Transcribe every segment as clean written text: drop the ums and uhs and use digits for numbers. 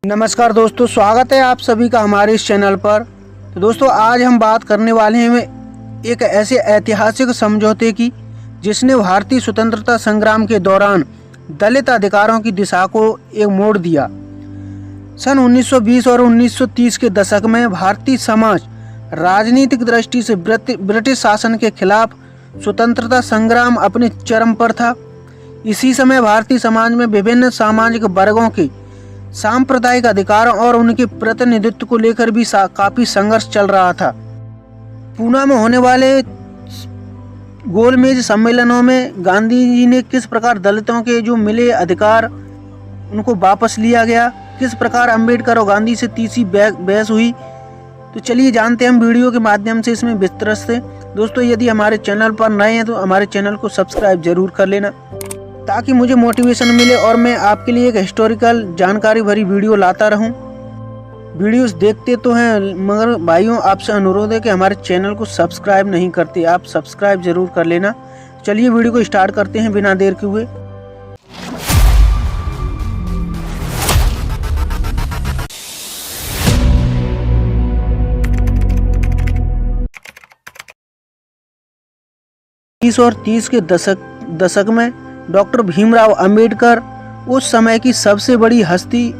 नमस्कार दोस्तों, स्वागत है आप सभी का हमारे इस चैनल पर। तो दोस्तों, आज हम बात करने वाले हैं एक ऐसे ऐतिहासिक समझौते की जिसने भारतीय स्वतंत्रता संग्राम के दौरान दलित अधिकारों की दिशा को एक मोड़ दिया। सन 1920 और 1930 के दशक में भारतीय समाज राजनीतिक दृष्टि से ब्रिटिश शासन के खिलाफ स्वतंत्रता संग्राम अपने चरम पर था। इसी समय भारतीय समाज में विभिन्न सामाजिक वर्गों के सांप्रदायिक अधिकारों और उनके प्रतिनिधित्व को लेकर भी काफी संघर्ष चल रहा था। पूना में होने वाले गोलमेज सम्मेलनों में गांधी जी ने किस प्रकार दलितों के जो मिले अधिकार उनको वापस लिया गया, किस प्रकार अंबेडकर और गांधी से तीसरी बहस हुई, तो चलिए जानते हैं हम वीडियो के माध्यम से इसमें विस्तृत से। दोस्तों, यदि हमारे चैनल पर नए हैं तो हमारे चैनल को सब्सक्राइब जरूर कर लेना ताकि मुझे मोटिवेशन मिले और मैं आपके लिए एक हिस्टोरिकल जानकारी भरी वीडियो लाता रहूं। वीडियोस देखते तो हैं मगर भाइयों, आपसे अनुरोध है कि हमारे चैनल को सब्सक्राइब नहीं करते, आप सब्सक्राइब जरूर कर लेना। चलिए वीडियो को स्टार्ट करते हैं बिना देर के हुए। और 30 के दशक में डॉक्टर भीमराव अंबेडकर उस समय की सबसे बड़ी हस्ती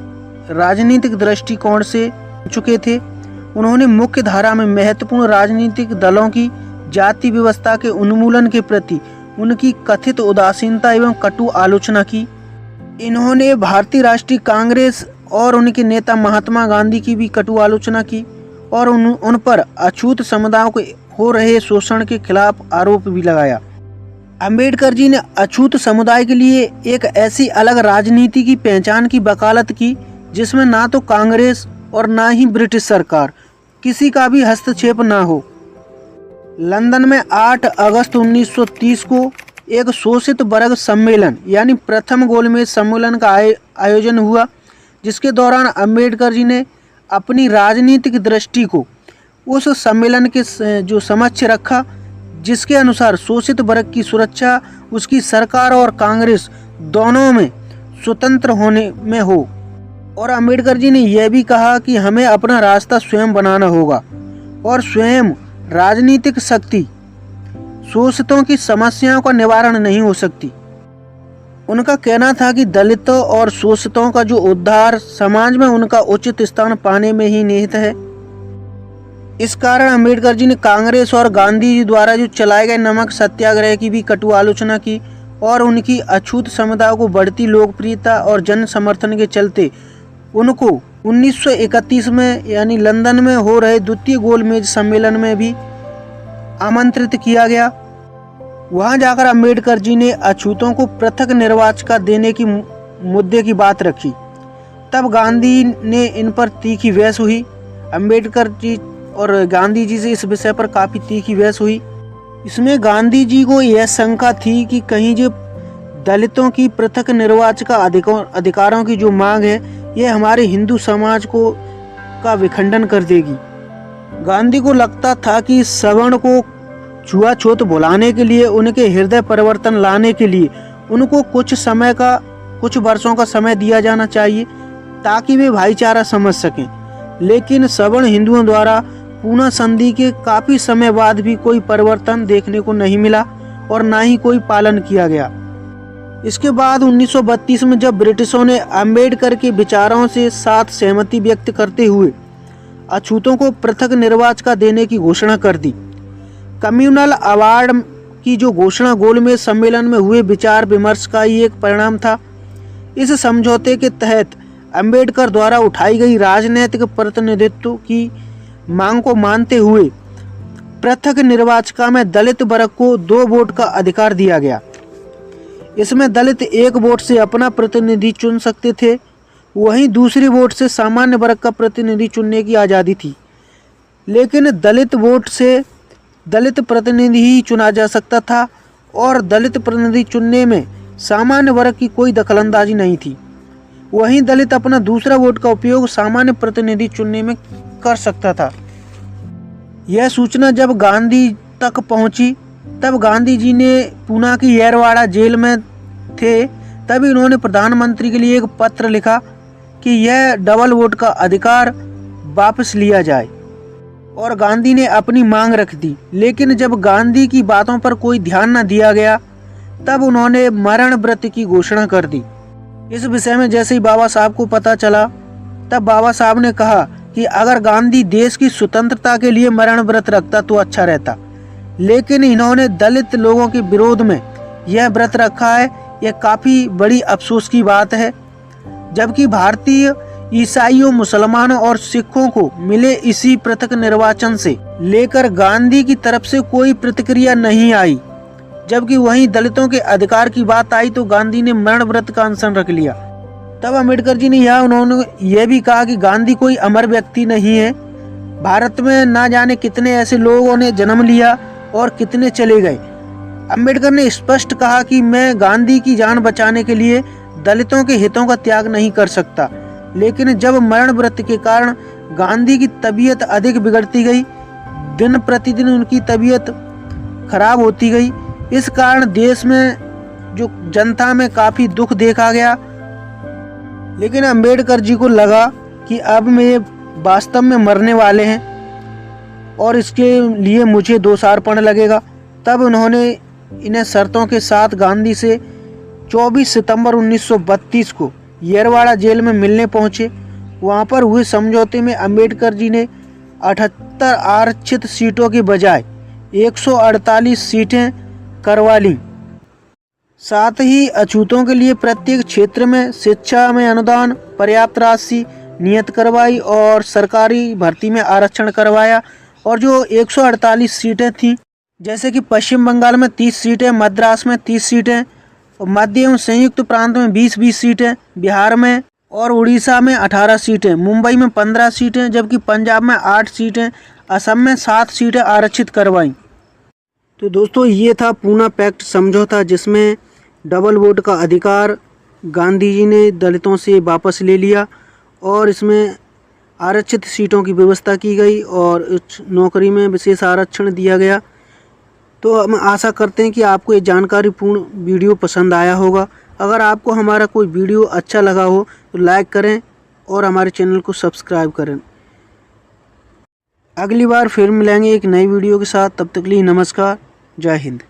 राजनीतिक दृष्टिकोण से चुके थे। उन्होंने मुख्य धारा में महत्वपूर्ण राजनीतिक दलों की जाति व्यवस्था के उन्मूलन के प्रति उनकी कथित उदासीनता एवं कटु आलोचना की। इन्होंने भारतीय राष्ट्रीय कांग्रेस और उनके नेता महात्मा गांधी की भी कटु आलोचना की और उन पर अछूत समुदायों के हो रहे शोषण के खिलाफ आरोप भी लगाया। अंबेडकर जी ने अछूत समुदाय के लिए एक ऐसी अलग राजनीति की पहचान की वकालत की जिसमें ना तो कांग्रेस और ना ही ब्रिटिश सरकार किसी का भी हस्तक्षेप ना हो। लंदन में 8 अगस्त 1930 को एक शोषित वर्ग सम्मेलन यानी प्रथम गोलमेज सम्मेलन का आयोजन हुआ, जिसके दौरान अंबेडकर जी ने अपनी राजनीतिक दृष्टि को उस सम्मेलन के जो समक्ष रखा, जिसके अनुसार शोषित वर्ग की सुरक्षा उसकी सरकार और कांग्रेस दोनों में स्वतंत्र होने में हो। और अंबेडकर जी ने यह भी कहा कि हमें अपना रास्ता स्वयं बनाना होगा और स्वयं राजनीतिक शक्ति शोषितों की समस्याओं का निवारण नहीं हो सकती। उनका कहना था कि दलितों और शोषितों का जो उद्धार समाज में उनका उचित स्थान पाने में ही निहित है। इस कारण अंबेडकर जी ने कांग्रेस और गांधी जी द्वारा जो चलाए गए नमक सत्याग्रह की भी कटु आलोचना की और उनकी अछूत समुदायों को बढ़ती लोकप्रियता और जन समर्थन के चलते उनको 1931 में यानी लंदन में हो रहे द्वितीय गोलमेज सम्मेलन में भी आमंत्रित किया गया। वहां जाकर अंबेडकर जी ने अछूतों को पृथक निर्वाचिका देने की मुद्दे की बात रखी। तब गांधी ने इन पर तीखी बहस हुई। अंबेडकर जी और गांधी जी से इस विषय पर काफ़ी तीखी बहस हुई। इसमें गांधी जी को यह शंका थी कि कहीं जो दलितों की पृथक निर्वाचिका अधिकारों की जो मांग है यह हमारे हिंदू समाज को का विखंडन कर देगी। गांधी को लगता था कि सवर्ण को छुआछूत भुलाने के लिए, उनके हृदय परिवर्तन लाने के लिए उनको कुछ वर्षों का समय दिया जाना चाहिए ताकि वे भाईचारा समझ सकें। लेकिन सवर्ण हिंदुओं द्वारा पूना संधि के काफी समय बाद भी कोई परिवर्तन देखने को नहीं मिला और ना ही कोई पालन किया गया। इसके बाद 1932 में जब ब्रिटिशों ने अंबेडकर के विचारों से साथ सहमति व्यक्त करते हुए अछूतों को पृथक निर्वाचिका देने की घोषणा कर दी। कम्युनल अवार्ड की जो घोषणा गोलमेज सम्मेलन में हुए विचार विमर्श का ही एक परिणाम था। इस समझौते के तहत अंबेडकर द्वारा उठाई गई राजनीतिक प्रतिनिधित्व की मांग को मानते हुए पृथक निर्वाचिका में दलित वर्ग को 2 वोट का अधिकार दिया गया। इसमें दलित 1 वोट से अपना प्रतिनिधि चुन सकते थे, वहीं दूसरी वोट से सामान्य वर्ग का प्रतिनिधि चुनने की आज़ादी थी। लेकिन दलित वोट से दलित प्रतिनिधि ही चुना जा सकता था और दलित प्रतिनिधि चुनने में सामान्य वर्ग की कोई दखलंदाजी नहीं थी। वहीं दलित अपना दूसरा वोट का उपयोग सामान्य प्रतिनिधि चुनने में कर सकता था। यह सूचना जब गांधी तक पहुंची तब गांधी जी ने पूना की येरवाड़ा जेल में थे, तभी उन्होंने प्रधानमंत्री के लिए एक पत्र लिखा कि यह डबल वोट का अधिकार वापस लिया जाए और गांधी ने अपनी मांग रख दी। लेकिन जब गांधी की बातों पर कोई ध्यान न दिया गया तब उन्होंने मरण व्रत की घोषणा कर दी। इस विषय में जैसे ही बाबा साहब को पता चला तब बाबा साहब ने कहा कि अगर गांधी देश की स्वतंत्रता के लिए मरण व्रत रखता तो अच्छा रहता, लेकिन इन्होंने दलित लोगों के विरोध में यह व्रत रखा है। यह काफ़ी बड़ी अफसोस की बात है। जबकि भारतीय ईसाइयों, मुसलमानों और सिखों को मिले इसी पृथक निर्वाचन से लेकर गांधी की तरफ से कोई प्रतिक्रिया नहीं आई, जबकि वहीं दलितों के अधिकार की बात आई तो गांधी ने मरण व्रत का अनशन रख लिया। तब अम्बेडकर जी ने उन्होंने यह भी कहा कि गांधी कोई अमर व्यक्ति नहीं है। भारत में ना जाने कितने ऐसे लोगों ने जन्म लिया और कितने चले गए। अम्बेडकर ने स्पष्ट कहा कि मैं गांधी की जान बचाने के लिए दलितों के हितों का त्याग नहीं कर सकता। लेकिन जब मरण व्रत के कारण गांधी की तबीयत अधिक बिगड़ती गई, दिन प्रतिदिन उनकी तबीयत खराब होती गई, इस कारण देश में जो जनता में काफ़ी दुख देखा गया। लेकिन अम्बेडकर जी को लगा कि अब मैं वास्तव में मरने वाले हैं और इसके लिए मुझे दोषारोपण लगेगा। तब उन्होंने इन्हें शर्तों के साथ गांधी से 24 सितंबर 1932 को येरवाड़ा जेल में मिलने पहुंचे। वहां पर हुए समझौते में अम्बेडकर जी ने 78 आरक्षित सीटों के बजाय 148 सीटें करवा लीं। साथ ही अछूतों के लिए प्रत्येक क्षेत्र में शिक्षा में अनुदान, पर्याप्त राशि नियत करवाई और सरकारी भर्ती में आरक्षण करवाया। और जो 148 सीटें थीं, जैसे कि पश्चिम बंगाल में 30 सीटें, मद्रास में 30 सीटें, मध्य एवं संयुक्त प्रांत में 20-20 सीटें, बिहार में और उड़ीसा में 18 सीटें, मुंबई में 15 सीटें, जबकि पंजाब में 8 सीटें, असम में 7 सीटें आरक्षित करवाईं। तो दोस्तों, ये था पूना पैक्ट समझौता, जिसमें डबल वोट का अधिकार गांधी जी ने दलितों से वापस ले लिया और इसमें आरक्षित सीटों की व्यवस्था की गई और उस नौकरी में विशेष आरक्षण दिया गया। तो हम आशा करते हैं कि आपको ये जानकारीपूर्ण वीडियो पसंद आया होगा। अगर आपको हमारा कोई वीडियो अच्छा लगा हो तो लाइक करें और हमारे चैनल को सब्सक्राइब करें। अगली बार फिर मिलेंगे एक नई वीडियो के साथ। तब तक के लिए नमस्कार, जय हिंद।